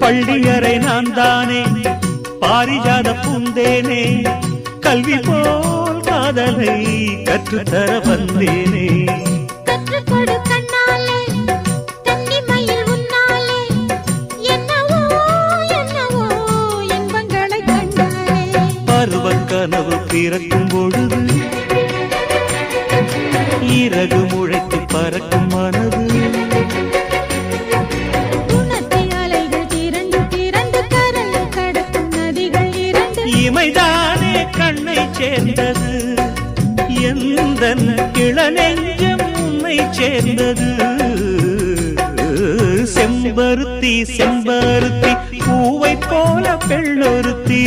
பள்ளியறை நான் தானே பாரிஜாத பூந்தேனே கல்வி போல் காதலை கற்றுத்தர வந்தேனே கற்றுக்கொடு கண்ணாலே கன்னிமயில் உன்னாலே என்னவோ என்னவோ இன்பங்களை கண்டாலே பருவக் கனவு பிறக்கும் பொழுது இறகு முளைத்து பறக்கும் மனது இமைதானே கண்ணை சேர்ந்தது எந்தன் இளநெஞ்சம் உன்னை சேர்ந்தது செம்பருத்தி செம்பருத்தி பூவை போல பெண்ணொருத்தி